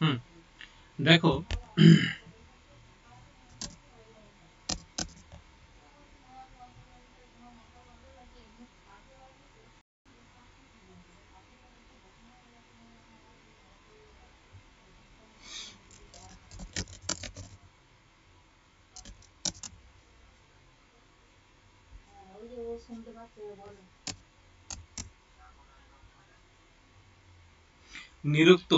হুম দেখো নিরুক্ত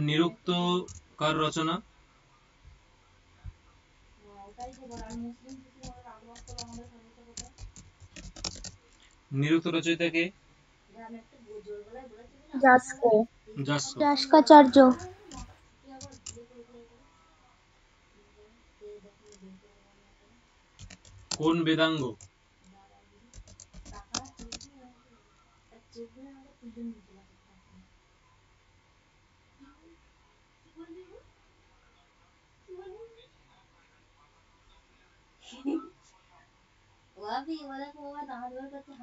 নিরুক্ত কার রচনা? নিরুক্ত রচয়িতা কে? যাস্ক যাস্ক। যাস্কাচার্য কোন বেদাঙ্গ?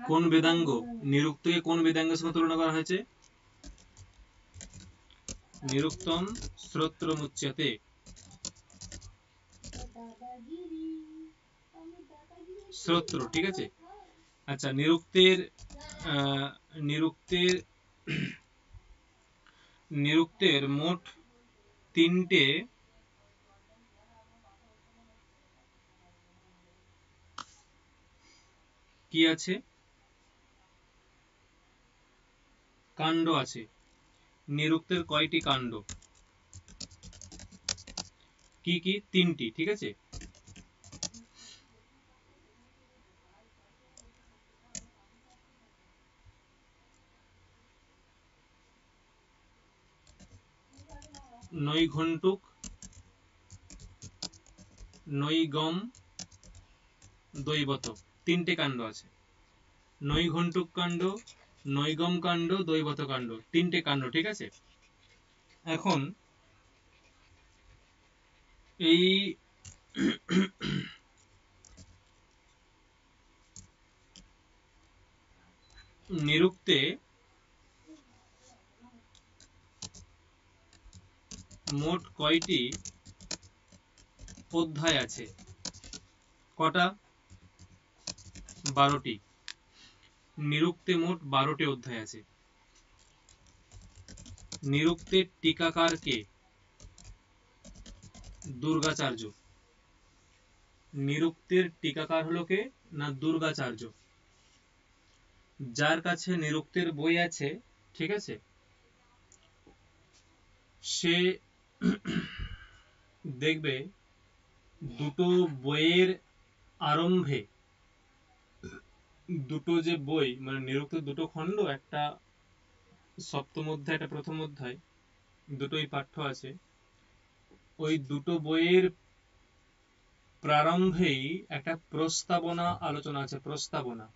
কোন বেদাঙ্গ? নিরুক্তকে কোন বেদাঙ্গের সঙ্গে তুলনা করা হয়েছে? নিরুক্তম শ্রোত্রমুচ্যতে। শ্রোত্র, ঠিক আছে। আচ্ছা, নিরুক্তের নিরুক্তের নিরুক্তের মোট তিনটে কি আছে? কাণ্ড আছে। নিরুক্তের কয়টি কাণ্ড? কি কি? তিনটি, ঠিক আছে। নৈঘণ্টুক, নৈগম, দৈবত, তিনটে কাণ্ড আছে। নৈঘণ্টুক কাণ্ড, নৈগম কাণ্ড, দৈবত কাণ্ড, তিনটে কাণ্ড, ঠিক আছে। এখন এই নিরুক্তে মোট কয়টি অধ্যায় আছে? কটা? 12টি। নিরুক্তে মোট 12টি অধ্যায় আছে। নিরুক্তের টিকাকার কে? দুর্গাচার্য। নিরুক্তের টিকাকার হলো কে? না দুর্গাচার্য। যার কাছে নিরুক্তের বই আছে, ঠিক আছে, সে দেখবে দুটো বইয়ের আরম্ভে দুটো যে বই, মানে নিরুক্ত দুটো খণ্ড, একটা সপ্তম অধ্যায়, একটা প্রথম অধ্যায়, দুটোই পাঠ্য আছে। ওই দুটো বইয়ের প্রারম্ভেই একটা প্রস্তাবনা আলোচনা আছে। প্রস্তাবনা,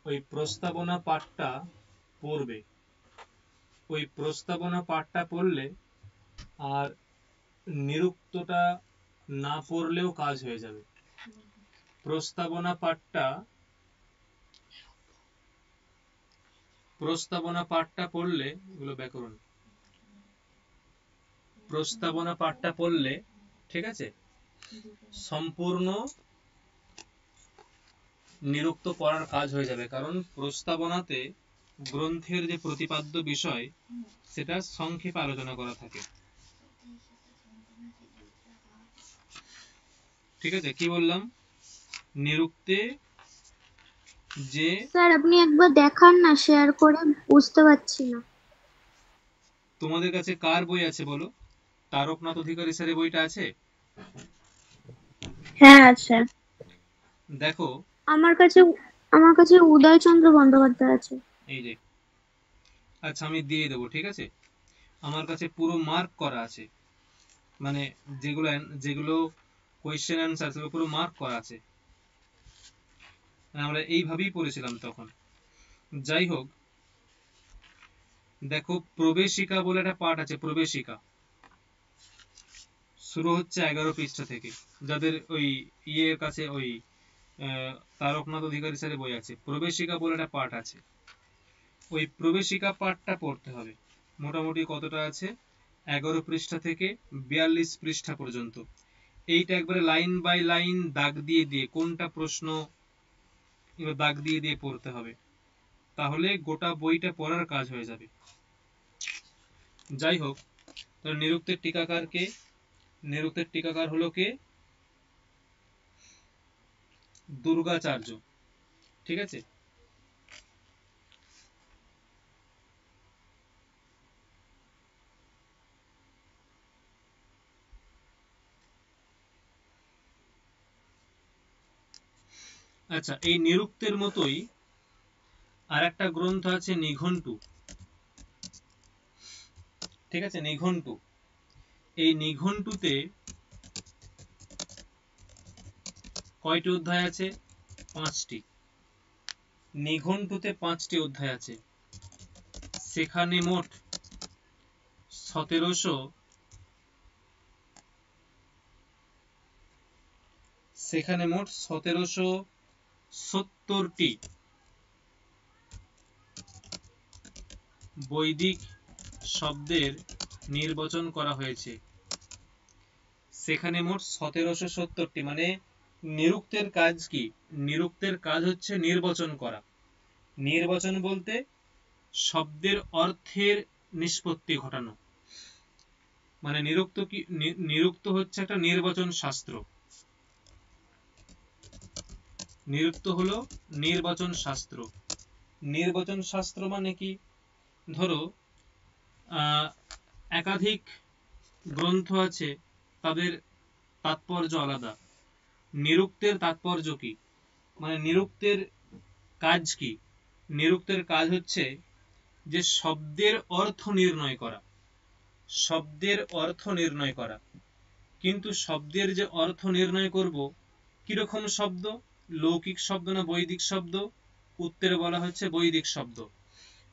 ওই প্রস্তাবনা পাঠটা পড়বে। ওই প্রস্তাবনা পাঠটা পড়লে আর নিরুক্তটা না পড়লেও কাজ হয়ে যাবে। প্রস্তাবনা পাঠটা পড়লে, এগুলো ব্যাকরণ, প্রস্তাবনা পাঠটা পড়লে, ঠিক আছে, সম্পূর্ণ নিরুক্ত পড়ার কাজ হয়ে যাবে। কারণ প্রস্তাবনাতে গ্রন্থের যে প্রতিপাদ্য বিষয়, সেটা সংক্ষেপে আলোচনা করা থাকে। ঠিক আছে, কি বললাম? নিরুক্তে যে, স্যার আপনি একবার দেখান না, শেয়ার করে, বুঝতে পারছি না। তোমাদের কাছে কার বই আছে বলো? তারকনাথ অধিকারী স্যারের বইটা আছে? হ্যাঁ আছে। দেখো, আমার কাছে উদয়চন্দ্র বন্দ্যোপাধ্যায় আছে। এই যে, আচ্ছা আমি দিয়ে দেবো, ঠিক আছে। আমার কাছে পুরো মার্ক করা আছে, মানে যেগুলো যেগুলো কোয়েশ্চেন অ্যান্সার, সেগুলো পুরো মার্ক করা আছে। আমরা এইভাবেই পড়েছিলাম তখন। যাই হোক, দেখো প্রবেশিকা বলে একটা পাঠ আছে। প্রবেশিকা শুরু হচ্ছে 11 পৃষ্ঠা থেকে। যাদের ওই ইয়ের কাছে, ওই তারকনাথ অধিকারী স্যারের বই আছে, প্রবেশিকা বলে একটা পাঠ আছে, ওই প্রবেশিকা পাঠটা পড়তে হবে। মোটামুটি কতটা আছে, 11 পৃষ্ঠা থেকে 42 পৃষ্ঠা পর্যন্ত। এইটা একবারে লাইন বাই লাইন দাগ দিয়ে দিয়ে কোনটা প্রশ্ন এবার দাগ দিয়ে দিয়ে পড়তে হবে, তাহলে গোটা বইটা পড়ার কাজ হয়ে যাবে। যাই হোক, তাহলে নিরুক্তের টিকাকার কে? নিরুক্তের টিকাকার হলো কে? দুর্গাচার্য। ঠিক আছে, আচ্ছা এই নিরুক্তের মতোই আর একটা গ্রন্থ আছে নিঘণ্টু। ঠিক আছে, নিঘণ্টু। এই নিঘণ্টুতে কয়টি অধ্যায় আছে? 5টি। নিঘণ্টুতে 5টি অধ্যায় আছে। সেখানে মোট 1770টি বৈদিক শব্দের নির্বাচন করা হয়েছে। সেখানে মোট 1770টি, মানে নিরুক্তের কাজ কি? নিরুক্তের কাজ হচ্ছে নির্বাচন করা। নির্বাচন বলতে শব্দের অর্থের নিষ্পত্তি ঘটানো, মানে নিরুক্ত কি? নিরুক্ত হচ্ছে একটা নির্বাচন শাস্ত্র। নিরুক্ত হলো নির্বাচন শাস্ত্র। নির্বাচন শাস্ত্র মানে কি? ধরো একাধিক গ্রন্থ আছে, তাদের তাৎপর্য আলাদা। নিরুক্তের তাৎপর্য কি? মানে নিরুক্তের কাজ কি? নিরুক্তের কাজ হচ্ছে যে শব্দের অর্থ নির্ণয় করা। শব্দের অর্থ নির্ণয় করা। কিন্তু শব্দের যে অর্থ নির্ণয় করব, কিরকম শব্দ? লৌকিক শব্দ না বৈদিক শব্দ? উত্তরে বলা হচ্ছে বৈদিক শব্দ।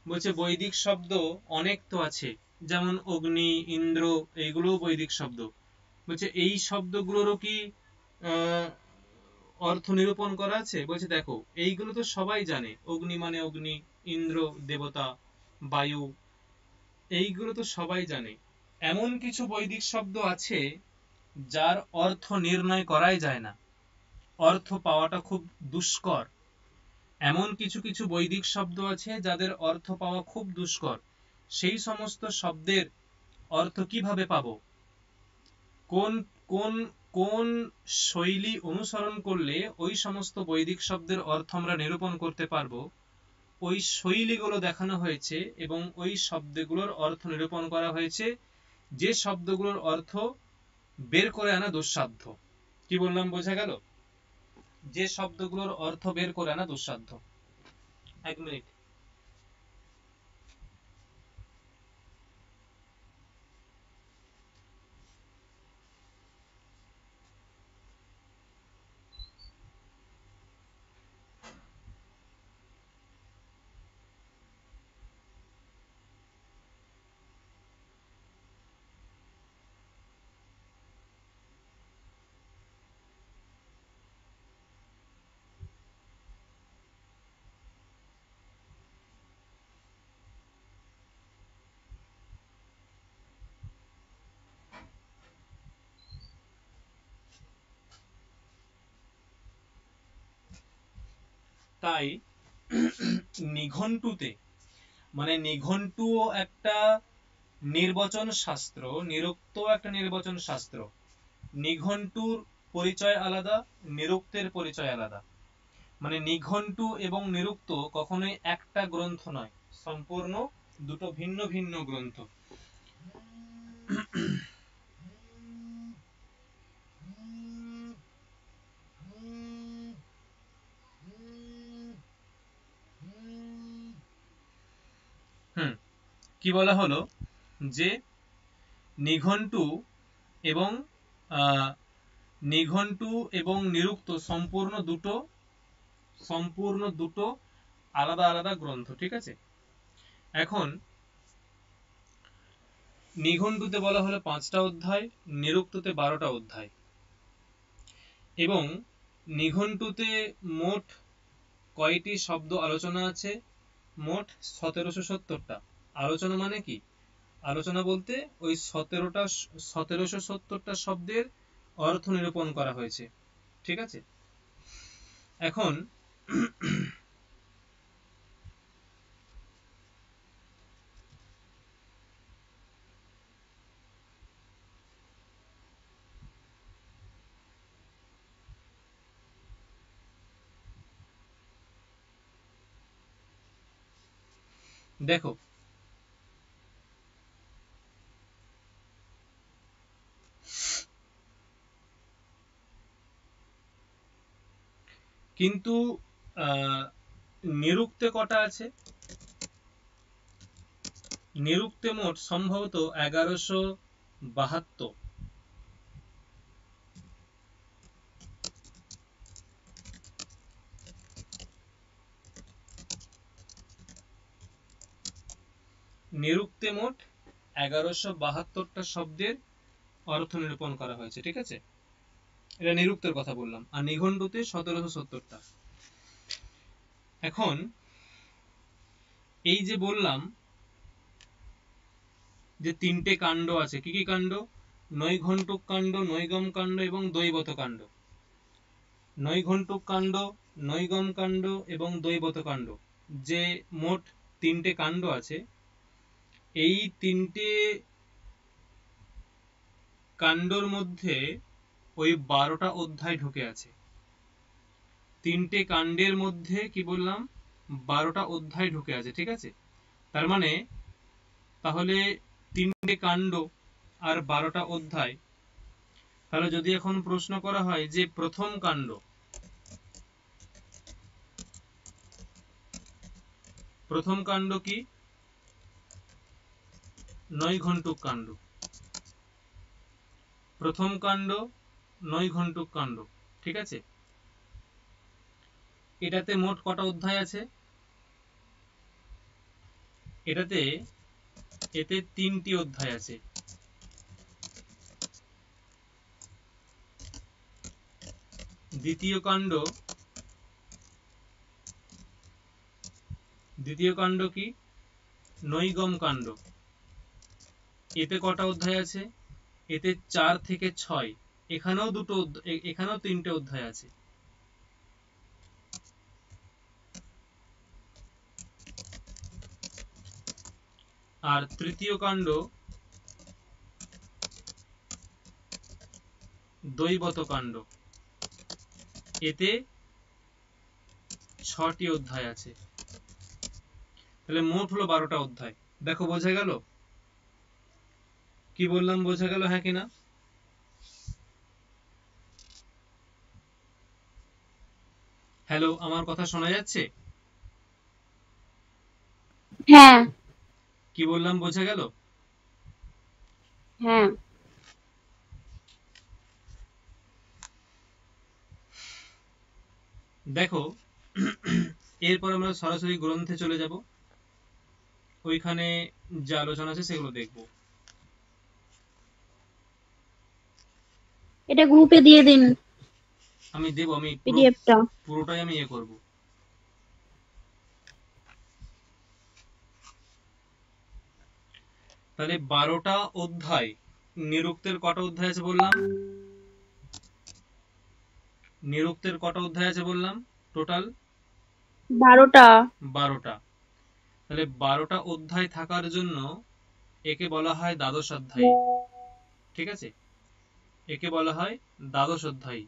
বলছে বৈদিক শব্দ অনেক তো আছে, যেমন অগ্নি, ইন্দ্র, এইগুলোও বৈদিক শব্দ। বলছে এই শব্দগুলোরও কি অর্থ নিরূপণ করা আছে? বলছে দেখো এইগুলো তো সবাই জানে, অগ্নি মানে অগ্নি, ইন্দ্র দেবতা, বায়ু, এইগুলো তো সবাই জানে। এমন কিছু বৈদিক শব্দ আছে যার অর্থ নির্ণয় করাই যায় না, অর্থ পাওয়াটা খুব দুষ্কর। এমন কিছু কিছু বৈদিক শব্দ আছে যাদের অর্থ পাওয়া খুব দুষ্কর। সেই সমস্ত শব্দের অর্থ কিভাবে পাবো? কোন কোন কোন শৈলী অনুসরণ করলে ওই সমস্ত বৈদিক শব্দের অর্থ আমরা নিরূপণ করতে পারবো, ওই শৈলীগুলো দেখানো হয়েছে এবং ওই শব্দগুলোর অর্থ নিরূপণ করা হয়েছে, যে শব্দগুলোর অর্থ বের করে আনা দুঃসাধ্য। কি বললাম, বোঝা গেল? যে শব্দগুলোর অর্থ বের করে আনা দুঃসাধ্য। 1 মিনিট। তাই নিঘণ্টুতে, মানে নিঘণ্টুও একটা নির্বাচন শাস্ত্র, নিরুক্ত একটা নির্বাচন শাস্ত্র। নিঘণ্টুর পরিচয় আলাদা, নিরুক্তের পরিচয় আলাদা। মানে নিঘণ্টু এবং নিরুক্ত কখনোই একটা গ্রন্থ নয়, সম্পূর্ণ দুটো ভিন্ন ভিন্ন গ্রন্থ। কি বলা হলো যে নিঘণ্টু এবং নিঘণ্টু এবং নিরুক্ত সম্পূর্ণ দুটো আলাদা আলাদা গ্রন্থ। ঠিক আছে, এখন নিঘণ্টুতে বলা হলো 5টা অধ্যায়, নিরুক্ততে 12টা অধ্যায়। এবং নিঘন্টুতে মোট কয়টি শব্দ আলোচনা আছে? মোট 1770টা। আলোচনা মানে কি? আলোচনা বলতে ওই 1770টা শব্দের অর্থ নিরূপণ করা হয়েছে। ঠিক আছে, এখন দেখো, কিন্তু নিরুক্তে কটা আছে? নিরুক্তে মোট সম্ভবত 1172। নিরুক্তে মোট 1172টা শব্দের অর্থ নিরূপণ করা হয়েছে। ঠিক আছে, এটা নিরুক্তের কথা বললাম। আর নিঘন্টুতে 1770টা। এখন এই যে বললাম যে তিনটে কাণ্ড আছে, কি কি কাণ্ড? নৈঘণ্টুক কাণ্ড, নৈগম কাণ্ড এবং দৈবত কাণ্ড। নৈঘণ্টুক কাণ্ড, নৈগম কাণ্ড এবং দৈবত কাণ্ড, যে মোট তিনটে কাণ্ড আছে, এই তিনটে কাণ্ডর মধ্যে ওই 12টা অধ্যায় ঢুকে আছে। তিনটে কাণ্ডের মধ্যে কি বললাম? 12টা অধ্যায় ঢুকে আছে। ঠিক আছে, তার মানে তাহলে তিনটে কাণ্ড আর 12টা অধ্যায়। তাহলে যদি এখন প্রশ্ন করা হয় যে প্রথম কাণ্ড, প্রথম কাণ্ড কি? নৈঘণ্টুক কাণ্ড। প্রথম কাণ্ড নৈঘণ্টুক কাণ্ড। ঠিক আছে, এটাতে মোট কটা অধ্যায় আছে? এতে 3টি অধ্যায় আছে। দ্বিতীয় কাণ্ড কি? নৈগম কাণ্ড। এতে কটা অধ্যায় আছে? এতে 4 থেকে 6। এখানেও 3টে অধ্যায় আছে। আর তৃতীয় কাণ্ড দৈবত কাণ্ড, এতে 6টি অধ্যায় আছে। তাহলে মোট হলো 12টা অধ্যায়। দেখো, বোঝা গেল? কি বললাম বোঝা গেল, হ্যাঁ কিনা? হ্যালো, আমার কথা শোনা যাচ্ছে? হ্যাঁ। কি বললাম বোঝা গেল? হ্যাঁ। দেখো, এরপর আমরা সরাসরি গ্রন্থে চলে যাব। ওইখানে যে আলোচনা আছে সেগুলো দেখব। এটা গ্রুপে দিয়ে দিন। আমি দেব, আমি পিডিএফটা পুরোটাই আমি করব। তাহলে 12টা অধ্যায়। নিরুক্তের কটা অধ্যায় আছে বললাম? নিরুক্তের কটা অধ্যায় আছে বললাম? টোটাল 12টা। 12টা। তাহলে 12টা অধ্যায় থাকার জন্য একে বলা হয় দ্বাদশ অধ্যায়ী। ঠিক আছে, একে বলা হয় দ্বাদশ অধ্যায়ী।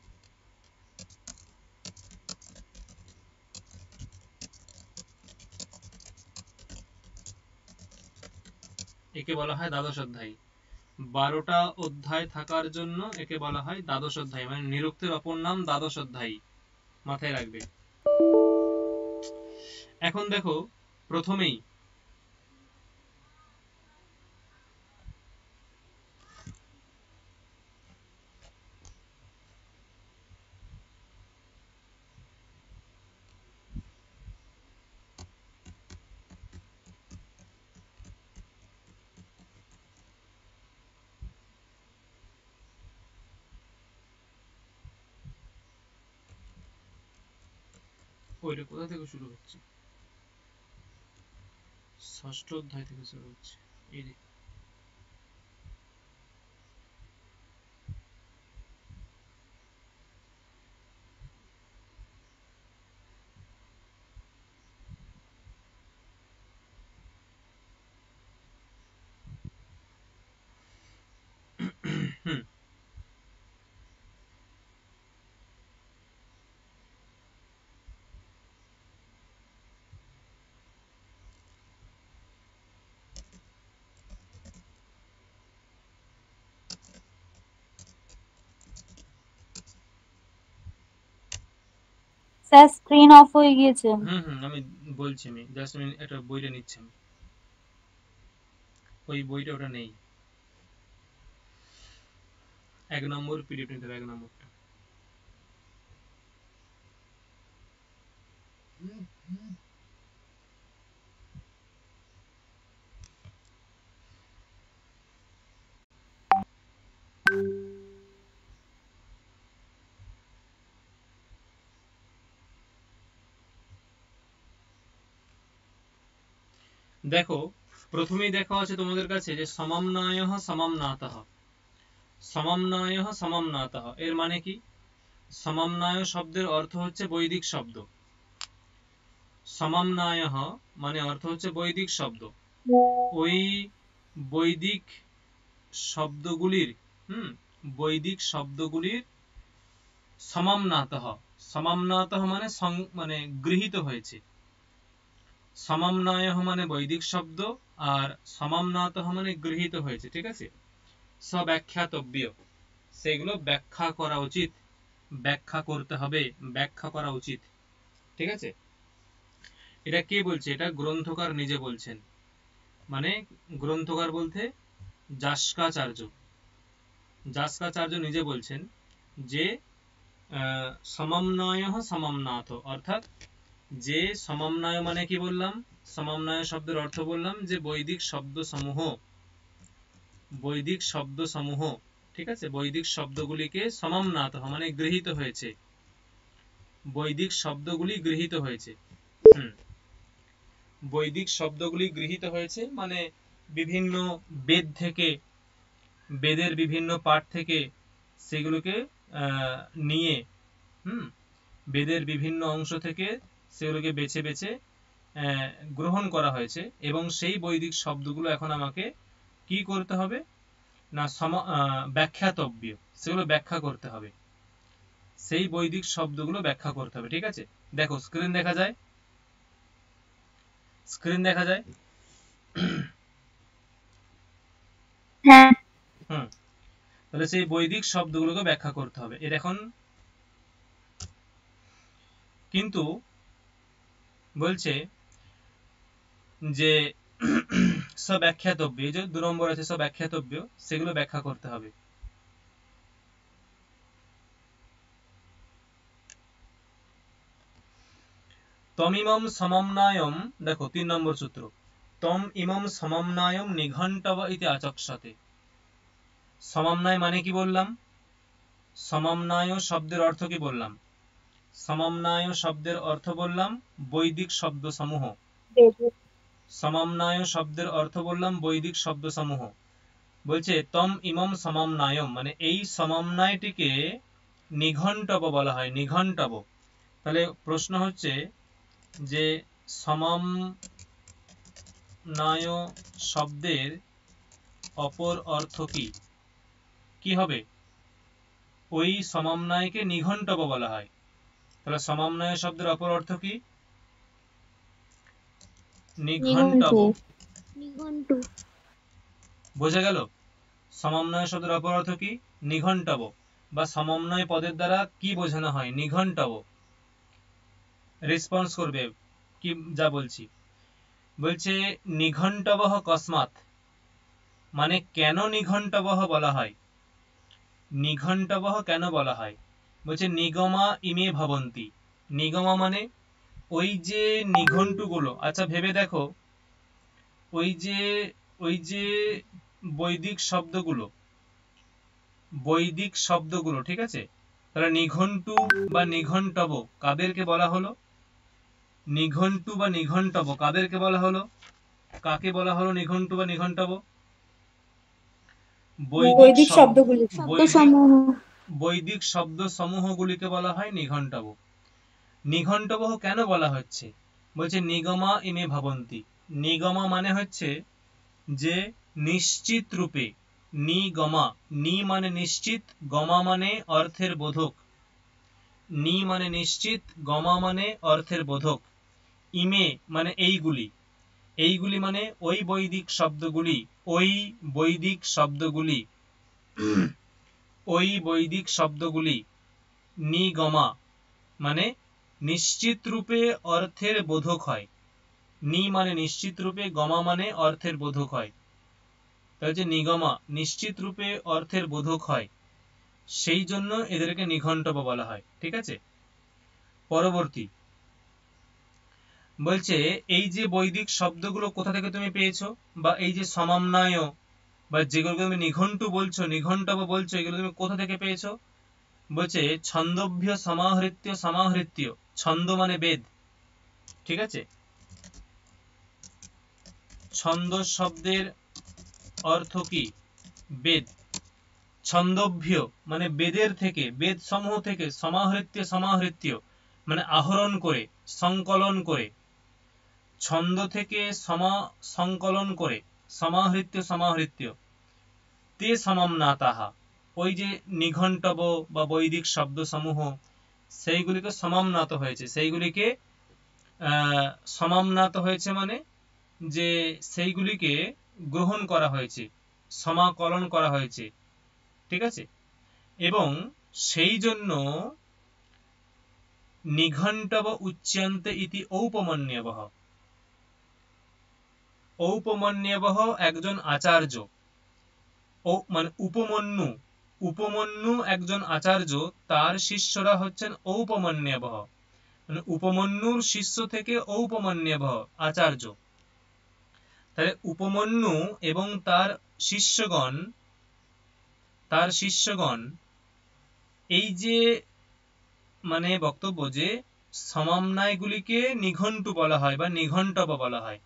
একে বলা হয় দ্বাদশ অধ্যায়ী। 12টা অধ্যায় থাকার জন্য একে বলা হয় দ্বাদশ অধ্যায়ী, মানে নিরুক্তের অপর নাম দ্বাদশ অধ্যায়ী। মাথায় রাখবে। এখন দেখো, প্রথমেই ওইটা কোথা থেকে শুরু হচ্ছে? ষষ্ঠ অধ্যায় থেকে শুরু হচ্ছে। এই যে হুম, স্যার স্ক্রিন অফ হয়ে গিয়েছে। আমি বলছি, আমি জাস্ট আমি একটা বইটা নিচ্ছি। ওই বইটা ওটা নেই, 1 নম্বর পিডিএফ নিতে হবে, 1 নম্বরটা। দেখো, প্রথমেই দেখা আছে তোমাদের কাছে যে সমমনায়ঃ সমমনাতঃ। সমমনায়ঃ সমমনাতঃ এর মানে কি? সমমনায় শব্দের অর্থ হচ্ছে বৈদিক শব্দ। সমমনায়ঃ মানে অর্থ হচ্ছে বৈদিক শব্দ। ওই বৈদিক শব্দগুলির বৈদিক শব্দগুলির সমমনাতঃ। সমমনাতঃ মানে মানে গৃহীত হয়েছে। সমমনায়ঃ মানে বৈদিক শব্দ, আর সমমনাতঃ মানে গৃহীত হয়েছে। ঠিক আছে? স্বব্যাখ্যাতব্য, সেগুলো ব্যাখ্যা করা উচিত, ব্যাখ্যা করতে হবে, ব্যাখ্যা করা উচিত। ঠিক আছে? এটা কে বলছে? এটা গ্রন্থকার নিজে বলছেন। মানে গ্রন্থকার বলতে যাস্কাচার্য। যাস্কাচার্য নিজে বলছেন যে সমমনায়ঃ সমমনাথ, অর্থাৎ যে সমমনায় মানে কি বললাম? সমমনায় শব্দের অর্থ বললাম যে বৈদিক শব্দ সমূহ, বৈদিক শব্দ সমূহ, ঠিক আছে, বৈদিক শব্দগুলিকে সমমনাথ মানে গৃহীত হয়েছে, বৈদিক শব্দগুলি গৃহীত হয়েছে। বৈদিক শব্দগুলি গৃহীত হয়েছে মানে বিভিন্ন বেদ থেকে, বেদের বিভিন্ন পাঠ থেকে সেগুলোকে নিয়ে, বেদের বিভিন্ন অংশ থেকে সেগুলোকে বেছে বেছে গ্রহণ করা হয়েছে, এবং সেই বৈদিক শব্দগুলো এখন আমাকে কি করতে হবে না ব্যাখ্যাতব্য, সেগুলো ব্যাখ্যা করতে হবে, সেই বৈদিক শব্দগুলো ব্যাখ্যা করতে হবে। ঠিক আছে? দেখো স্ক্রিন দেখা যায়, স্ক্রিন দেখা যায়। হ্যাঁ। তাহলে সেই বৈদিক শব্দগুলোকে ব্যাখ্যা করতে হবে। এর এখন কিন্তু বলছে যে স্বব্যাখ্যাতব্য, এই যে 2 নম্বর আছে স্বব্যাখ্যাতব্য, সেগুলো ব্যাখ্যা করতে হবে। তমিমম সমমনায়ম, দেখো 3 নম্বর সূত্র, তম ইমম সমমনায়ম নিঘণ্টব ইতি আচক্ষতে। সমমনায় মানে কি বললাম? সমমনায় শব্দের অর্থ কি বললাম? সমমনায় শব্দের অর্থ বললাম বৈদিক শব্দ সমূহ। সমমনায় শব্দের অর্থ বললাম বৈদিক শব্দ সমূহ। বলছে তম ইমম সমমনায়ম মানে এই সমমনায়টিকে নিঘণ্টব বলা হয়, নিঘণ্টব। তাহলে প্রশ্ন হচ্ছে যে সমমনায় শব্দের অপর অর্থ কি? কি হবে? ওই সমমনায়কে নিঘণ্টব বলা হয়। তাহলে সমমনায় শব্দের অপর অর্থ কি? নিঘণ্টব। নিঘণ্টু। বোঝা গেল? সমমনায় শব্দের অপর অর্থ কি? নিঘণ্টব। বা সমমনায় পদের দ্বারা কি বোঝানো হয়? নিঘণ্টব। রেসপন্স করবে কি যা বলছি। বলছে নিঘণ্টবঃ কস্মাৎ, মানে কেন নিঘণ্টবঃ বলা হয়? নিঘণ্টবঃ কেন বলা হয়? বলছে নিগমা ইমে ভবন্তি। নিগমা মানে ওই যে নিঘণ্টুগুলো, আচ্ছা ভেবে দেখো, ওই যে বৈদিক শব্দগুলো, বৈদিক শব্দগুলো, ঠিক আছে, তাহলে নিঘণ্টু বা নিঘণ্টব কাদেরকে বলা হলো? নিঘণ্টু বা নিঘণ্টব কাদেরকে বলা হলো? কাকে বলা হলো নিঘণ্টু বা নিঘণ্টব? বৈদিক শব্দগুলি। বৈদিক শব্দ সমূহগুলিকে বলা হয় নিঘণ্টব। নিঘণ্টব কেন বলা হচ্ছে? বলছে নিগমা ইমে ভবন্তি। নিগমা মানে হচ্ছে যে নিশ্চিত রূপে, নিগমা, নি মানে নিশ্চিত, গমা মানে অর্থের বোধক, নি মানে নিশ্চিত, গমা মানে অর্থের বোধক, ইমে মানে এইগুলি, এইগুলি মানে ওই বৈদিক শব্দগুলি, ওই বৈদিক শব্দগুলি, ওই বৈদিক শব্দগুলি, নিগমা মানে নিশ্চিত রূপে অর্থের বোধক হয়, নি মানে নিশ্চিত রূপে, গমা মানে অর্থের বোধক হয়, তাহলে যে নিগমা নিশ্চিত রূপে অর্থের বোধক হয়, সেই জন্য এদেরকে নিঘণ্টব বলা হয়। ঠিক আছে, পরবর্তী বলছে এই যে বৈদিক শব্দগুলো কোথা থেকে তুমি পেয়েছো, বা এই যে সমন্বয় বা যেগুলো তুমি নিঘণ্টু বলছো, নিঘণ্টব বলছো, এগুলো তুমি কোথা থেকে পেয়েছো? বলছে ছন্দভ্য সমাহৃত্য, সমাহৃত্য, ছন্দ মানে বেদ। ঠিক আছে, ছন্দ শব্দের অর্থ কি? বেদ। ছন্দভ্য মানে বেদের থেকে, বেদ সমূহ থেকে, সমাহৃত্য, সমাহৃত্য মানে আহরণ করে, সংকলন করে, ছন্দ থেকে সংকলন করে, সমাহৃত্য, সমাহৃত্য, তে সমমনাতাহা, ওই যে নিঘণ্টব বা বৈদিক শব্দ সমূহ, সেইগুলিকে সমমনাত হয়েছে, সেইগুলিকে সমমনাত হয়েছে মানে যে সেইগুলিকে গ্রহণ করা হয়েছে, সমাকলন করা হয়েছে। ঠিক আছে, এবং সেই জন্য নিঘণ্টব উচ্যন্তে ইতি ঔপমন্যবঃ। ঔপমন্যবঃ একজন আচার্য, ও মানে উপমন্যু, উপমন্যু একজন আচার্য, তার শিষ্যরা হচ্ছেন ঔপমন্যবঃ, মানে উপমন্যুর শিষ্য থেকে ঔপমন্যবঃ আচার্য। তাহলে উপমন্যু এবং তার শিষ্যগণ, তার শিষ্যগণ এই যে মানে বক্তব্য যে সমন্বয়গুলিকে নিঘণ্টু বলা হয় বা নিঘণ্টব বলা হয়।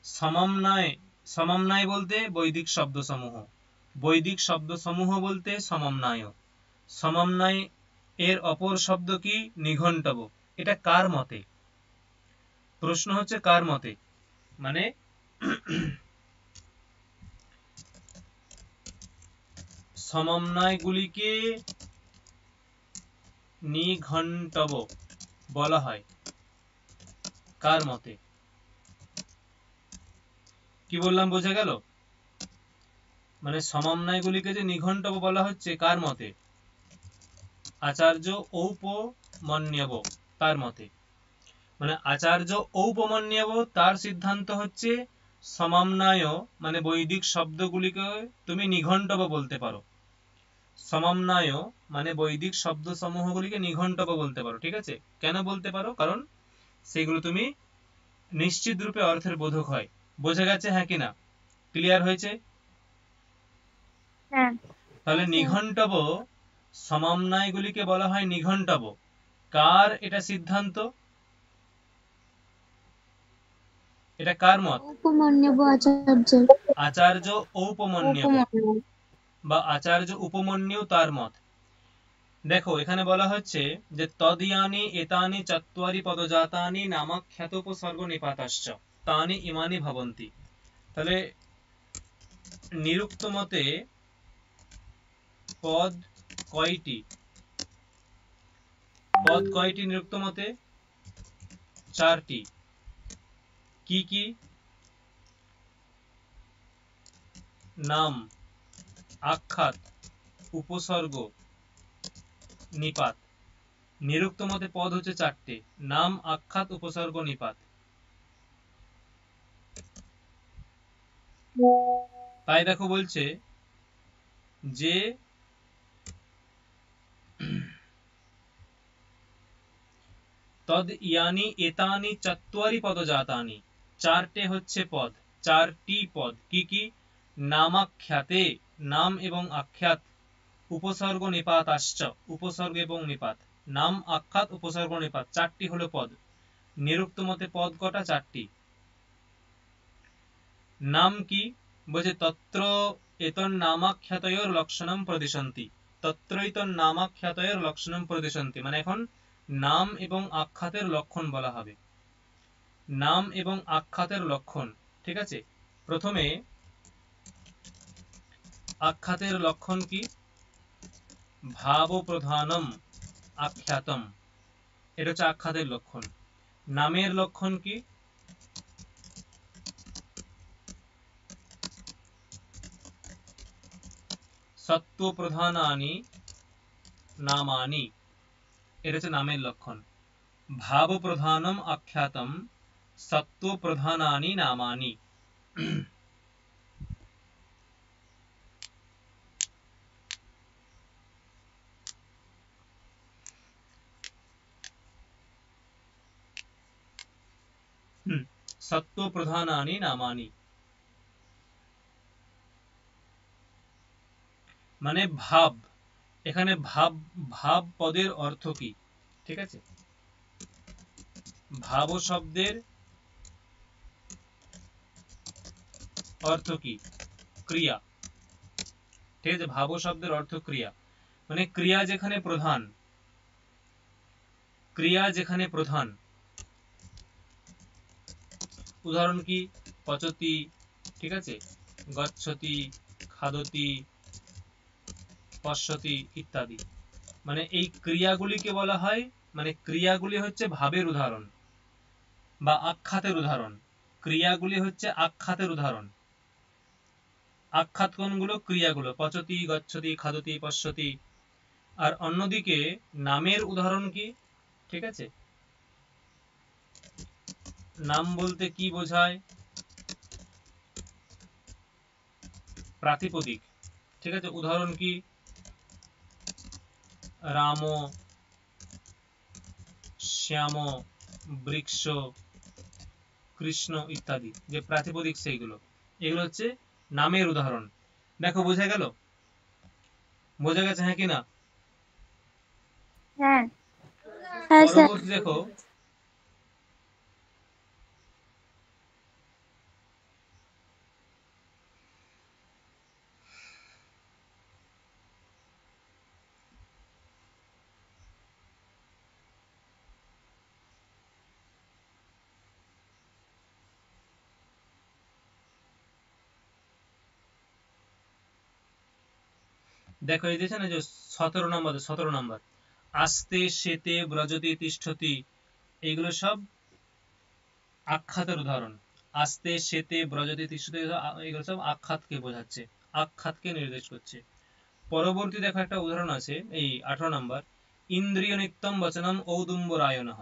সমন্বয়, সমন্বয় বলতে বৈদিক শব্দসমূহ, বৈদিক শব্দসমূহ বলতে সমন্বয়, সমন্বয় এর অপর শব্দ কি? নিঘণ্টব। এটা কার মতে? প্রশ্ন হচ্ছে কার মতে, মানে সমন্বয়গুলিকে নিঘণ্টব বলা হয় কার মতে? কি বললাম বোঝা গেল? মানে সমন্বয়গুলিকে যে নিঘণ্টব বলা হচ্ছে কার মতে? আচার্য ঔপমন্যব তার মতে। মানে আচার্য ঔপমন্যব তার সিদ্ধান্ত হচ্ছে সমন্বয় মানে বৈদিক শব্দগুলিকে তুমি নিঘণ্টব বলতে পারো, সমন্বয় মানে বৈদিক শব্দ সমূহগুলিকে নিঘণ্টব বলতে পারো। ঠিক আছে, কেন বলতে পারো? কারণ সেগুলো তুমি নিশ্চিত রূপে অর্থের বোধক হয়। বোঝা গেছে হ্যাঁ কিনা? ক্লিয়ার হয়েছে? হ্যাঁ। তাহলে নিঘণ্টব, সমন্বয়গুলিকে বলা হয় নিঘণ্টব। কার এটা সিদ্ধান্ত? এটা কার মত? উপমন্যব আচার্য। আচার্য ঔপমন্যব বা আচার্য উপমন্যু তার মত। দেখো এখানে বলা হচ্ছে যে তদিয়ানি এতানি চত্বারি পদজাতানি নামাখ্যাতোপসর্গ নিপাতাশ্চ তানি ইমানি ভবন্তি। তাহলে নিরুক্ত মতে পদ কয়টি? পদ কয়টি নিরুক্ত মতে? 4টি। কি কি? নাম, আখ্যাত, উপসর্গ, নিপাত। নিরুক্ত মতে পদ হচ্ছে 4টে, নাম, আখ্যাত, উপসর্গ, নিপাত। তাই দেখো বলছে যে তদ ইয়ানি এতানি চত্বারি পদজাতানি, 4টে হচ্ছে পদ, 4টি পদ। কি কি? নামাখ্যাতে, নাম এবং আখ্যাত, উপসর্গ নিপাতাশ্চ, উপসর্গ এবং নিপাত। নাম, আখ্যাত, উপসর্গ, নিপাত, 4টি হলো পদ। নিরুক্ত মতে পদ কটা? 4টি। নাম কি? বলছে তত্র এতন নামাখ্যাতয়োর লক্ষণম প্রদিশন্তি। তত্রৈতন নামাখ্যাতয়োর লক্ষণম প্রদিশন্তি, মানে এখন নাম এবং আখ্যাতের লক্ষণ বলা হবে। নাম এবং আখ্যাতের লক্ষণ, ঠিক আছে। প্রথমে আখ্যাতের লক্ষণ কি? ভাব প্রধানম আখ্যাতম, এটা হচ্ছে আখ্যাতের লক্ষণ। নামের লক্ষণ কি? সত্ত্ব প্রধানানি নামানি, এটা হচ্ছে নামের লক্ষণ। ভাব প্রধানম আখ্যাতম সত্ত্ব প্রধানানি নামানি। সত্ত্ব প্রধানানি নামানি মানে ভাব। এখানে ভাব, ভাব পদের অর্থ কি? ঠিক আছে, ভাব শব্দের অর্থ কি? ক্রিয়া। ঠিক আছে, ভাব শব্দের অর্থ ক্রিয়া, মানে ক্রিয়া যেখানে প্রধান, ক্রিয়া যেখানে প্রধান। উদাহরণ কি? পচতি, ঠিক আছে, গচ্ছতি, খাদতি, পশ্যতি ইত্যাদি। মানে এই ক্রিয়াগুলিকে বলা হয়, মানে ক্রিয়াগুলি হচ্ছে ভাবের উদাহরণ বা আখ্যাতের উদাহরণ। ক্রিয়াগুলি হচ্ছে আখ্যাতের উদাহরণ। আখ্যাত কোনগুলো? ক্রিয়াগুলো, পচতি, গচ্ছতি, খাদতি, পশ্যতি। আর অন্যদিকে নামের উদাহরণ কি? ঠিক আছে, নাম বলতে কি বোঝায়? প্রাতিপদিক। ঠিক আছে, উদাহরণ কি? রাম, শ্যাম, বৃক্ষ, কৃষ্ণ ইত্যাদি, যে প্রাতিপদিক সেইগুলো, এগুলো হচ্ছে নামের উদাহরণ। দেখো বোঝা গেল? বোঝা গেছে হ্যাঁ কি না? হ্যাঁ হ্যাঁ স্যার। পরবর্তী দেখো, দেখো এই দিয়েছে না যে 17 নম্বর আস্তে সেতে ব্রজতি তিষ্ঠতি, এইগুলো সব আখ্যাতের উদাহরণ। আস্তে সেতে ব্রজতি তিষ্ঠতি, এগুলো সব আখ্যাতকে বোঝাচ্ছে, আখ্যাতকে নির্দেশ করছে। পরবর্তী দেখো একটা উদাহরণ আছে, এই 18 নম্বর, ইন্দ্রিয় নিত্যম বচনম ঔদুম্বরায়ণঃ।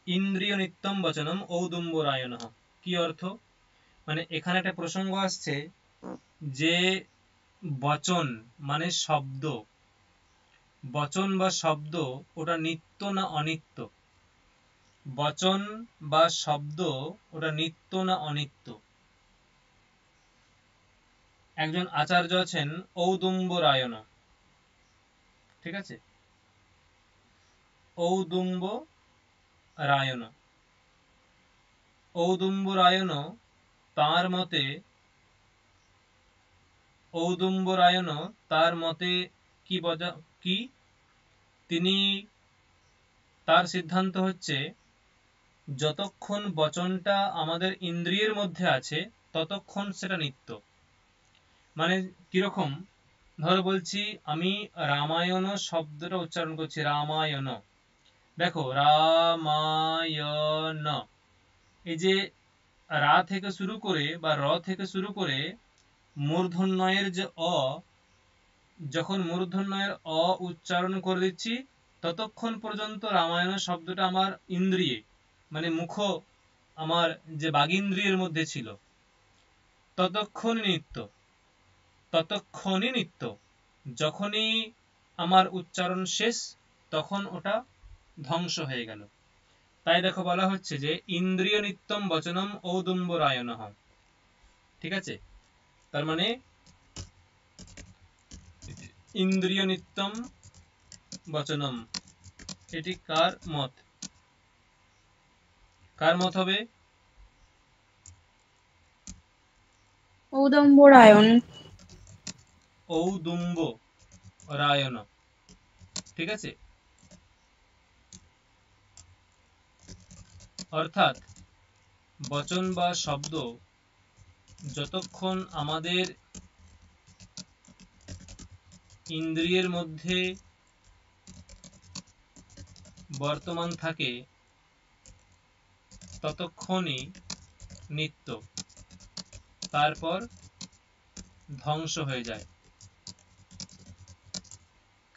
ইন্দ্রিয় নিত্যম বচনম ঔদুম্বরায়ণঃ, কি অর্থ? মানে এখানে একটা প্রসঙ্গ আসছে যে বচন মানে শব্দ, বচন বা শব্দ ওটা নিত্য না অনিত্য? বচন বা শব্দ ওটা নিত্য না অনিত্য? একজন আচার্য আছেন ঔদুম্বরায়ণ, ঠিক আছে, ঔদুম্বরায়ণ। ঔদুম্বরায়ণ তার মতে, ঔদুম্বরায়ণ তার মতে কি তিনি, তার সিদ্ধান্ত হচ্ছে যতক্ষণ বচনটা আমাদের ইন্দ্রিয়ের মধ্যে আছে ততক্ষণ সেটা নিত্য। মানে কিরকম? ধরো বলছি আমি রামায়ণ শব্দটা উচ্চারণ করছি, রামায়ণ। দেখো রামায়ণ, এই যে রা থেকে শুরু করে বা র থেকে শুরু করে মূর্ধন্যয়ের যে অ, যখন মূর্ধন্যয়ের অ উচ্চারণ করে দিচ্ছি ততক্ষণ পর্যন্ত রামায়ণ শব্দটা আমার ইন্দ্রিয়ে, মানে মুখ, আমার যে বাগিন্দ্রিয়ের মধ্যে ছিল, ততক্ষণই নিত্য, ততক্ষণই নিত্য। যখনই আমার উচ্চারণ শেষ তখন ওটা ধ্বংস হয়ে গেল। তাই দেখো বলা হচ্ছে যে ইন্দ্রিয় নিত্যম বচনম ঔদুম্বরায়ণঃ, ঠিক আছে। তার মানে ইন্দ্রিয় নিত্যম বচনম, এটি কার মত? কার মত হবে? ঔদম্বরায়ণ। ঔদুম্ব রায়ণ, ঠিক আছে। অর্থাৎ বচন বা শব্দ যতক্ষণ আমাদের ইন্দ্রিয়ের মধ্যে বর্তমান থাকে ততক্ষণই নিত্য, তারপর ধ্বংস হয়ে যায়।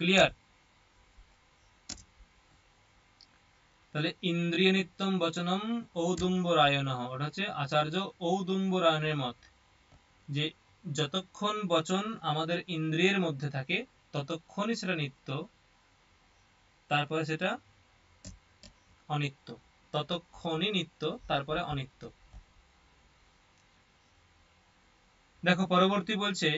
ক্লিয়ার? তাহলে ইন্দ্রিয় নিত্যম বচনম ঔদুম্বরায়ণঃ, ওটা হচ্ছে আচার্য ঔদুম্বরায়ণের মত, যে যতক্ষণ বচন আমাদের ইন্দ্রিয়ের মধ্যে থাকে ততক্ষণই সেটা নিত্য, তারপরে সেটা অনিত্য। ততক্ষণই নিত্য, তারপরে অনিত্য। দেখো পরবর্তী বলছে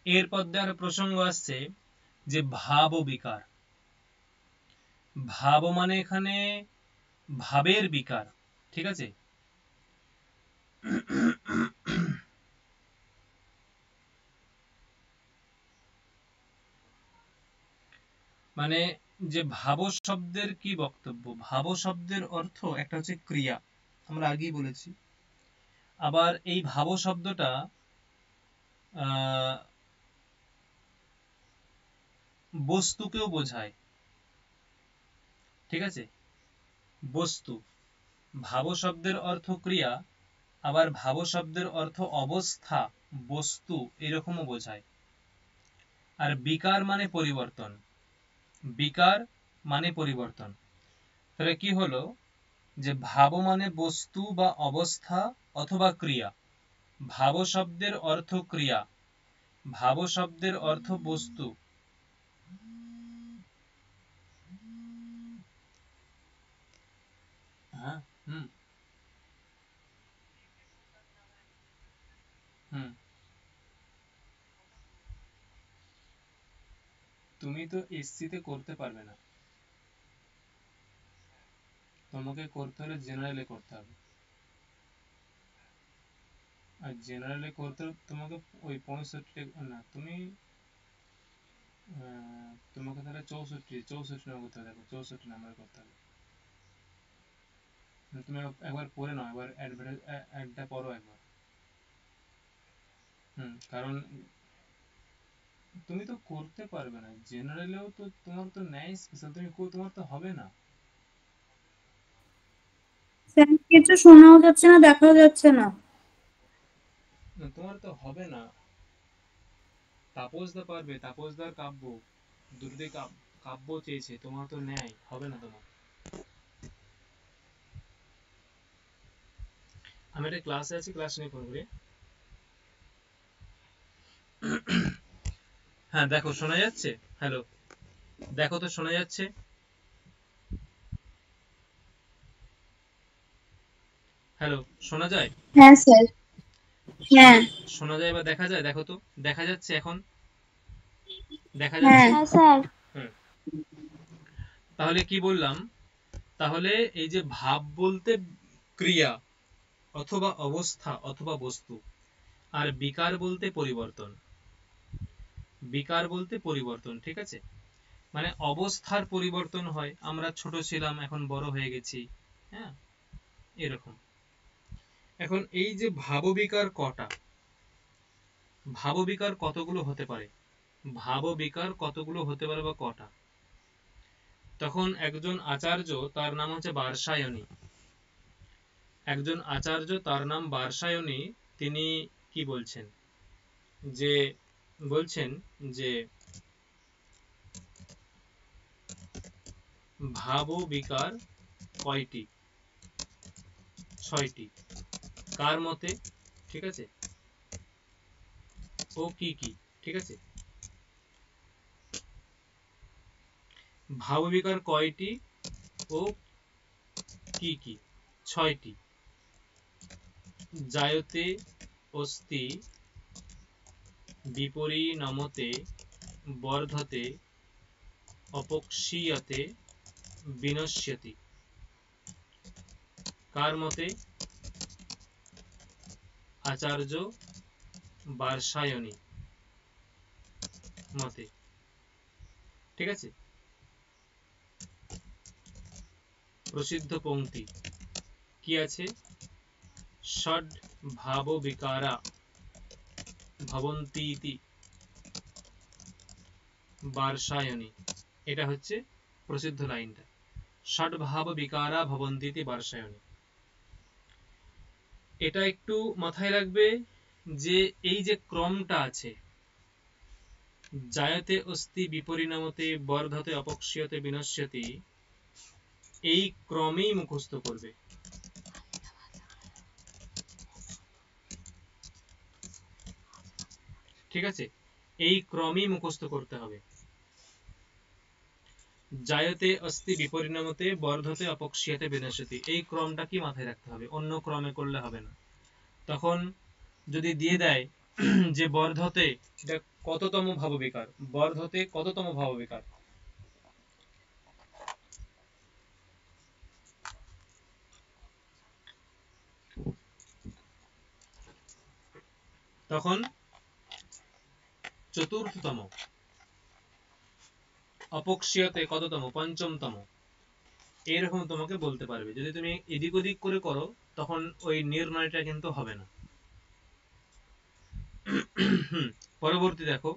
এরপর দেওয়ার প্রসঙ্গ আসছে যে ভাব ও বিকার। ভাব মানে এখানে ভাবের বিকার, ঠিক আছে। মানে যে ভাব শব্দের কি বক্তব্য? ভাব শব্দের অর্থ একটা হচ্ছে ক্রিয়া, আমরা আগেই বলেছি। আবার এই ভাব শব্দটা বস্তুকেও বোঝায়, ঠিক আছে। বস্তু, ভাব শব্দের অর্থ ক্রিয়া, আবার ভাব শব্দের অর্থ অবস্থা, বস্তু, এরকমও বোঝায়। আর বিকার মানে পরিবর্তন, বিকার মানে পরিবর্তন। তাহলে কি হলো যে ভাব মানে বস্তু বা অবস্থা অথবা ক্রিয়া। ভাব শব্দের অর্থ ক্রিয়া, ভাব শব্দের অর্থ বস্তু। হ্যাঁ, হুম হুম তুমি তো এসসিতে করতে পারবে না, তোমাকে করতে হলে জেনারেলে করতে হবে। আর জেনারেলে করতে তোমাকে ওই 65 না, তুমি তোমাকে তাহলে 64 নম্বর করতে হবে। দেখো 64 নম্বর করতে হবে। তুমি একবার পড়ে নাও, একবার অ্যাডটা পড়ো একবার। কারণ তুমি তো করতে পারবে না জেনারেলেও, তো তোমার তো নেয় স্পেশাল, তুমি তোমার তো হবে না। স্যার কিছু শোনাও যাচ্ছে না, দেখাও যাচ্ছে না। তোমার তো হবে না। তাপসদা পারবে, তাপসদার কাব্য, দুটোতে কাব্য চেয়েছে, তোমার তো নেয়, হবে না তোমার। আমি একটা ক্লাসে আছি, ক্লাস নিয়ে ফোন করি। হ্যাঁ দেখো শোনা যাচ্ছে? হ্যালো, দেখো তো শোনা যাচ্ছে? হ্যালো, শোনা যায়? হ্যাঁ স্যার। হ্যাঁ। শোনা যায় বা দেখা যায়? দেখো তো, দেখা যাচ্ছে এখন? দেখা হ্যাঁ। যাচ্ছে? হ্যাঁ স্যার। হুম। তাহলে কি বললাম? তাহলে এই যে ভাব বলতে ক্রিয়া অথবা অবস্থা অথবা বস্তু, আর বিকার বলতে পরিবর্তন। বিকার বলতে পরিবর্তন, ঠিক আছে। মানে অবস্থার পরিবর্তন হয়, আমরা ছোট ছিলাম এখন বড় হয়ে গেছি, হ্যাঁ, এরকম। এখন এই যে ভাববিকার কটা, ভাববিকার কতগুলো হতে পারে? ভাববিকার কতগুলো হতে পারে বা কটা? তখন একজন আচার্য, তার নাম হচ্ছে বার্ষায়নী, একজন আচার্য তার নাম বার্ষায়নী, তিনি কি বলছেন, যে বলছেন যে ভাববিকার কয়টি? 6টি। কার মতে? ঠিক আছে, ও কি কি? ঠিক আছে, ভাববিকার কয়টি ও কি কি? 6টি। জায়তে অস্তি বিপরিণমতে বর্ধতে অপক্ষীয়তে বিনশ্যতি। কার মতে? আচার্য বার্ষায়নী মতে। ঠিক আছে, প্রসিদ্ধ পংক্তি কি আছে? ষড ভাব বিকারা ভবন্তীতি বার্ষায়নী। এটা হচ্ছে প্রসিদ্ধ লাইনটা, ষড ভাব বিকারা ভবন্তীতি বার্ষায়নী। এটা একটু মাথায় রাখবে যে এই যে ক্রমটা আছে, জায়তে অস্তি বিপরিণামতে বর্ধতে অপক্ষীয়তে বিনশ্যতি, এই ক্রমেই মুখস্থ করবে। ঠিক আছে, এই ক্রমেই মুখস্থ করতে হবে। জায়তে অস্তি বিপরিণামতে বর্ধতে অপক্ষীয়তে বিনশ্যতি, এই ক্রমটা কি মাথায় রাখতে হবে, অন্য ক্রমে করলে হবে না। তখন যদি দিয়ে দেয় যে বর্ধতে, এটা কততম ভাববিকার, বর্ধতে কততম ভাববিকার, তখন চতুর্থতম, অপক্ষীয়তে কততম, পঞ্চমতম, এরকম তোমাকে বলতে পারবে। যদি তুমি এদিক ওদিক করে করো তখন ওই নির্ণয়টা কিন্তু হবে না। পরবর্তী দেখো,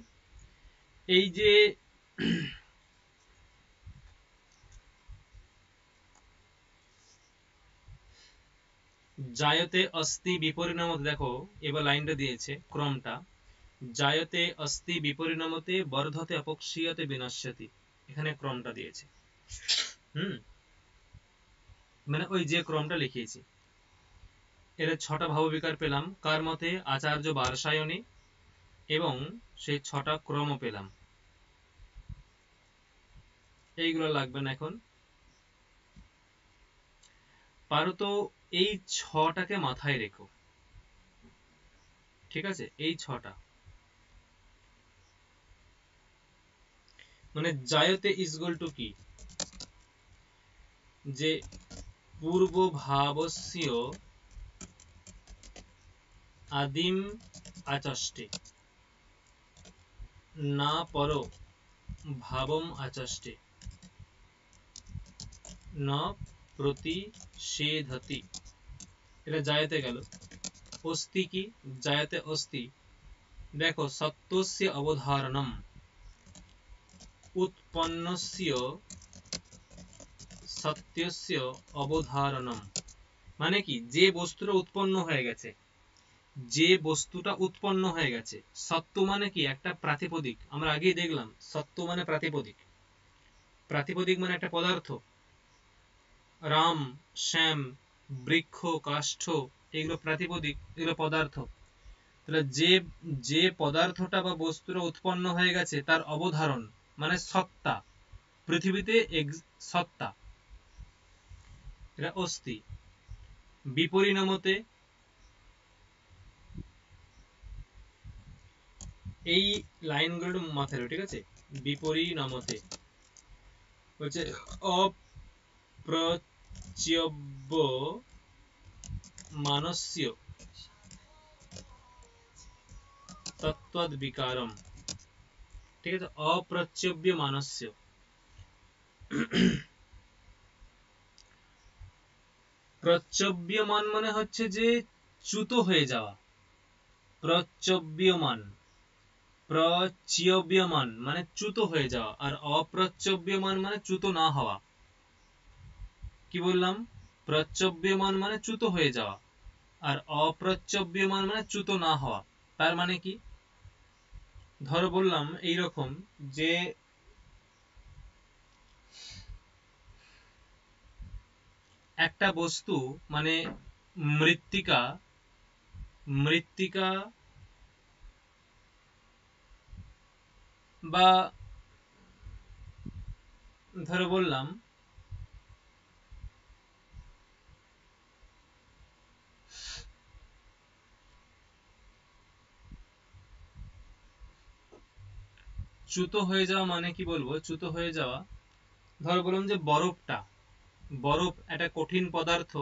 এই যে জায়তে অস্তি বিপরিণামতে, দেখো এবার লাইনটা দিয়েছে ক্রমটা, জায়তে অস্তি বিপরিণামতে বর্ধতে অপক্ষীয়তে বিনশ্যতি, এখানে ক্রমটা দিয়েছে। মানে ওই যে ক্রমটা লিখিয়েছি, এর 6টা ভাববিকার পেলাম কার মতে? আচার্য বার্ষায়নী, এবং সেই 6টা ক্রম পেলাম। এইগুলো লাগবে না এখন। পারো তো এই 6টাকে মাথায় রেখো। ঠিক আছে, এই 6টা, মানে জায়তে ইজগল টু কি, যে পূর্ব ভাবস্য আদিম আচষ্টে না পর ভাবম আচষ্টে ন প্রতিষেধতি, এটা জায়তে গেল। অস্তি কি? জায়তে অস্তি, দেখো সত্যস্য অবধারণম উৎপন্নস্য সত্যস্য অবধারণম, মানে কি? যে বস্তুটা উৎপন্ন হয়ে গেছে, যে বস্তুটা উৎপন্ন হয়ে গেছে, সত্য মানে কি? একটা প্রাতিপদিক, আমরা আগেই দেখলাম সত্য মানে প্রাতিপদিক, প্রাতিপদিক মানে একটা পদার্থ। রাম, শ্যাম, বৃক্ষ, কাষ্ঠ, এগুলো প্রাতিপদিক, এগুলো পদার্থ। তাহলে যে যে পদার্থটা বা বস্তুটা উৎপন্ন হয়ে গেছে তার অবধারণ মানে সত্তা, পৃথিবীতে সত্তা, এটা অস্তি। বিপরিণামতে, এই লাইনগুলো মাথায় রাখো। ঠিক আছে, বিপরিণামতে হচ্ছে অপ্রচ্যব্য মানস্য তত্ত্বদ বিকারম। ঠিক আছে, অপ্রচ্যব্য মানস্য, প্রচ্যব্যমান মানে হচ্ছে যে চ্যুত হয়ে যাওয়া, প্রচ্যব্যমান প্রচ্যব্যমান মানে চ্যুত হয়ে যাওয়া, আর অপ্রচ্যব্যমান মানে চ্যুত না হওয়া। কি বললাম? প্রচ্যব্যমান মানে চ্যুত হয়ে যাওয়া, আর অপ্রচ্যব্যমান মানে চ্যুত না হওয়া। তার মানে কি? ধরো বললাম এইরকম যে একটা বস্তু মানে মৃত্তিকা, মৃত্তিকা বা ধরো বললাম চ্যুত হয়ে যাওয়া মানে কি বলবো? চ্যুত হয়ে যাওয়া, ধরো বললাম যে বরফটা, বরফ একটা কঠিন পদার্থ,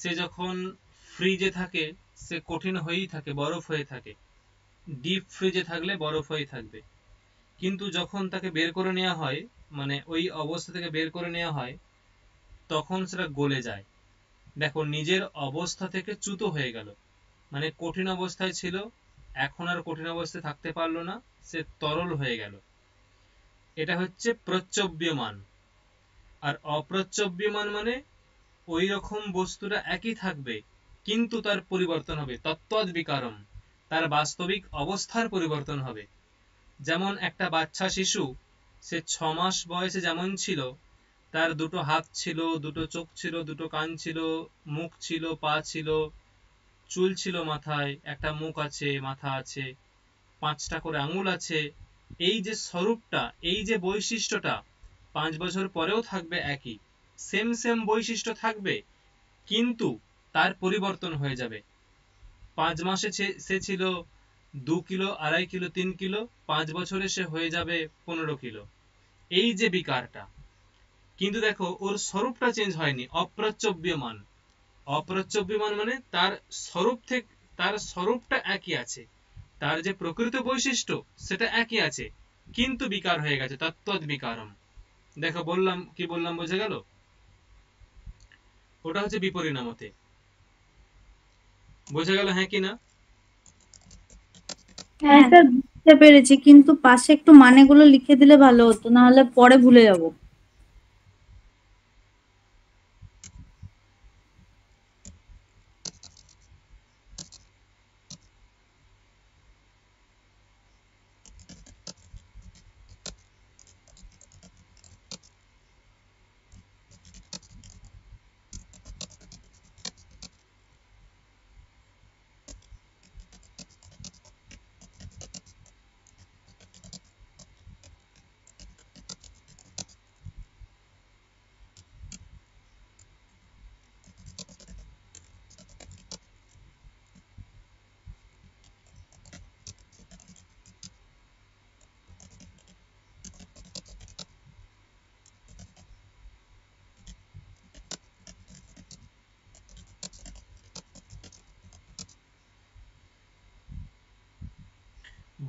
সে যখন ফ্রিজে থাকে সে কঠিন হয়েই থাকে, বরফ হয়ে থাকে। ডিপ ফ্রিজে থাকলে বরফ হয়ে থাকবে, কিন্তু যখন তাকে বের করে নেওয়া হয়, মানে ওই অবস্থা থেকে বের করে নেওয়া হয়, তখন সেটা গলে যায়। দেখো নিজের অবস্থা থেকে চ্যুত হয়ে গেল, মানে কঠিন অবস্থায় ছিল, এখন আর কঠিন অবস্থায় থাকতে পারলো না, সে তরল হয়ে গেল। এটা হচ্ছে প্রচ্যব্যমান। আর অপ্রচ্যব্যমান মানে ওই রকম বস্তুটা একই থাকবে কিন্তু তার পরিবর্তন হবে, তত্ত্বদ বিকারম, তার বাস্তবিক অবস্থার পরিবর্তন হবে। যেমন একটা বাচ্চা শিশু, সে 6 মাস বয়সে যেমন ছিল, তার দুটো হাত ছিল, দুটো চোখ ছিল, দুটো কান ছিল, মুখ ছিল, পা ছিল, চুল ছিল মাথায়, একটা মুখ আছে, মাথা আছে, 5টা করে আঙুল আছে। এই যে স্বরূপটা, এই যে বৈশিষ্ট্যটা 5 বছর পরেও থাকবে একই, সেম সেম বৈশিষ্ট্য থাকবে, কিন্তু তার পরিবর্তন হয়ে যাবে। 5 মাসে সে ছিল 2 কিলো, 2.5 কিলো, 3 কিলো, 5 বছরে সে হয়ে যাবে 15 কিলো। এই যে বিকারটা, কিন্তু দেখো ওর স্বরূপটা চেঞ্জ হয়নি, অপ্রচ্যব্যমান। অপ্রচ্যব্যমান মানে তার স্বরূপ থেকে, তার স্বরূপটা একই আছে, তার যে প্রকৃত বৈশিষ্ট্য সেটা একই আছে, কিন্তু বিকার হয়ে গেছে, তত্ত্বদ বিকারম। দেখো বললাম, কি বললাম বোঝা গেল? ওটা হচ্ছে বিপরিণামতে। বোঝা গেল হ্যাঁ কি না? হ্যাঁ স্যার, বুঝতে পেরেছি, কিন্তু পাশে একটু মানেগুলো লিখে দিলে ভালো হতো, না হলে পরে ভুলে যাব।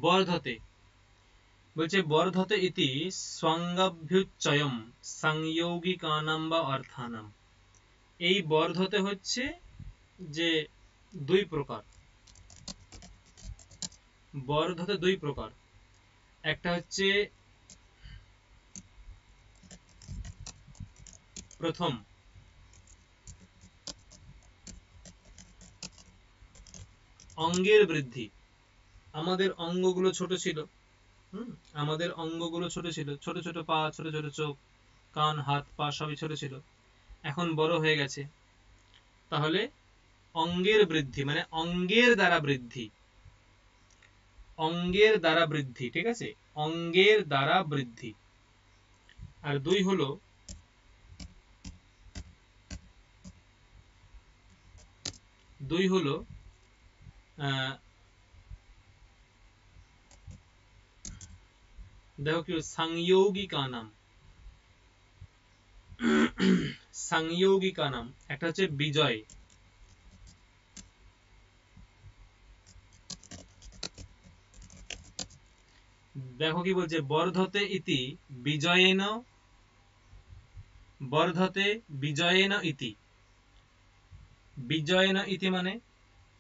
বর্ধতে, বলছে বর্ধতে ইতি স্বঙ্গাভ্যুচ্চয়ম সংযৌগিকানাম বা অর্থানাম। এই বর্ধতে হচ্ছে যে 2 প্রকার, বর্ধতে 2 প্রকার। একটা হচ্ছে প্রথম অঙ্গের বৃদ্ধি। আমাদের অঙ্গগুলো ছোট ছিল, আমাদের অঙ্গগুলো ছোট ছিল, ছোট ছোট পা, ছোট ছোট চোখ, কান, হাত, পা সবই ছোট ছিল, এখন বড় হয়ে গেছে। তাহলে অঙ্গের বৃদ্ধি মানে অঙ্গের দ্বারা বৃদ্ধি, অঙ্গের দ্বারা বৃদ্ধি, ঠিক আছে, অঙ্গের দ্বারা বৃদ্ধি। আর 2 হলো, 2 হলো আহ, দেখো কি সংযোগিকানাম, সংযোগিকানাম। একটা হচ্ছে বিজয়, দেখো কি বলছে, বর্ধতে ইতি বিজয়েন, বর্ধতে বিজয়েন ইতি। বিজয়েন ইতি মানে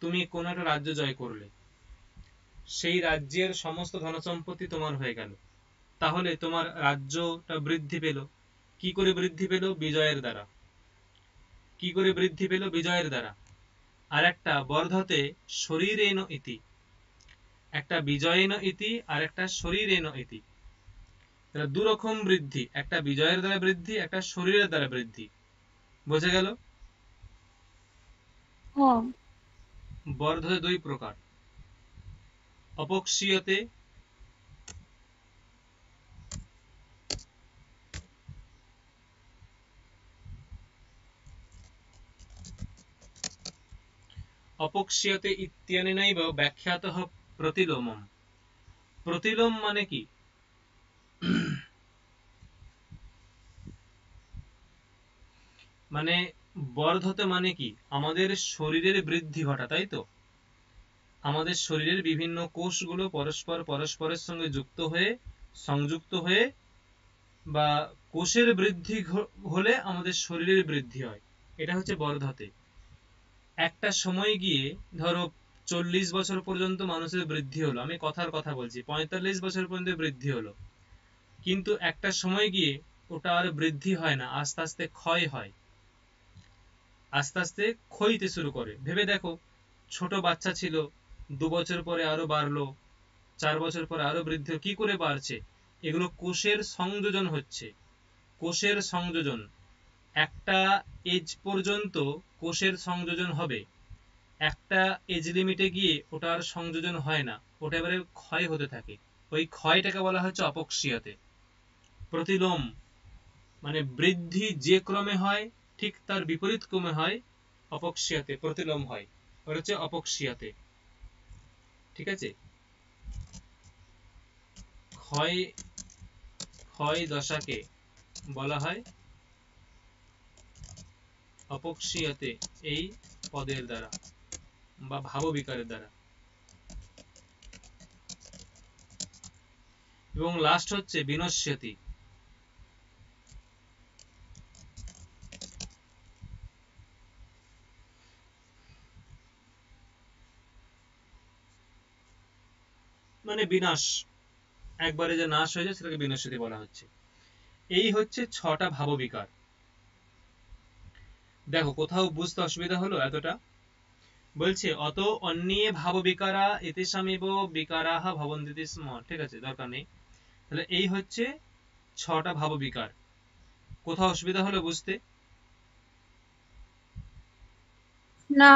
তুমি কোন একটা রাজ্য জয় করলে, সেই রাজ্যের সমস্ত ধনসম্পত্তি তোমার হয়ে গেল, তাহলে তোমার রাজ্যটা বৃদ্ধি পেল। কি করে বৃদ্ধি পেল? বিজয়ের দ্বারা। কি করে বৃদ্ধি পেল? বিজয়ের দ্বারা। আর একটা বর্ধতে শরীরেণ ইতি, একটা বিজয়েন ইতি আর একটা শরীরেণ ইতি। দু রকম বৃদ্ধি, একটা বিজয়ের দ্বারা বৃদ্ধি, একটা শরীরের দ্বারা বৃদ্ধি। বোঝা গেল? হ্যাঁ। বর্ধতে দুই প্রকার, অপক্ষীয়তে অপক্ষীয়তে ইত্যনেনৈব ব্যাখ্যাতঃ প্রতিলোমম। প্রতিলোম মানে কি? মানে বর্ধতে মানে কি? আমাদের শরীরের বৃদ্ধি ঘটা, তাই তো? আমাদের শরীরের বিভিন্ন কোষগুলো পরস্পরের সঙ্গে যুক্ত হয়ে, সংযুক্ত হয়ে, বা কোষের বৃদ্ধি হলে আমাদের শরীরের বৃদ্ধি হয়, এটা হচ্ছে বর্ধতে। একটা সময় গিয়ে ধরো 40 বছর পর্যন্ত মানুষের বৃদ্ধি হলো, আমি কথার কথা বলছি, 45 বছর পর্যন্ত বৃদ্ধি হলো, কিন্তু একটা সময় গিয়ে ওটা আর বৃদ্ধি হয় না, আস্তে আস্তে ক্ষয় হয়, আস্তে আস্তে ক্ষয়তে শুরু করে। ভেবে দেখো, ছোট বাচ্চা ছিল, 2 বছর পরে আরো বাড়লো, 4 বছর পরে আরো বৃদ্ধি। কি করে বাড়ছে? এগুলো কোষের সংযোজন হচ্ছে, কোষের সংযোজন। একটা এজ পর্যন্ত কোষের সংযোজন হবে, একটা এজ লিমিটে গিয়ে ওটা আর সংযোজন হয় না, ওটা এবারে ক্ষয় হতে থাকে। ওই ক্ষয়টাকে বলা হচ্ছে অপক্ষীয়তে। প্রতিলোম মানে বৃদ্ধি যে ক্রমে হয় ঠিক তার বিপরীত ক্রমে হয় অপক্ষীয়তে, প্রতিলোম হয়, ওটা হচ্ছে অপক্ষীয়তে। ঠিক আছে? ক্ষয় ক্ষয় দশাকে বলা হয় অপক্ষীয়তে, এই পদের দ্বারা বা ভাববিকারের দ্বারা। এবং লাস্ট হচ্ছে বিনশ্যতি। মানে বিনাশ, একবারে যে নাশ হয়ে যায় সেটাকে বিনশ্যতি বলা হচ্ছে। এই হচ্ছে 6টা ভাববিকার। দেখো কোথাও বুঝতে অসুবিধা হলো এতটা? বলছে অত অন্যে ভাববিকারা এতেষামেব বিকারাহ ভবন্তি স্ম। ঠিক আছে, দরকার নেই। তাহলে এই হচ্ছে 6টা ভাববিকার। কোথাও অসুবিধা হলো বুঝতে? না।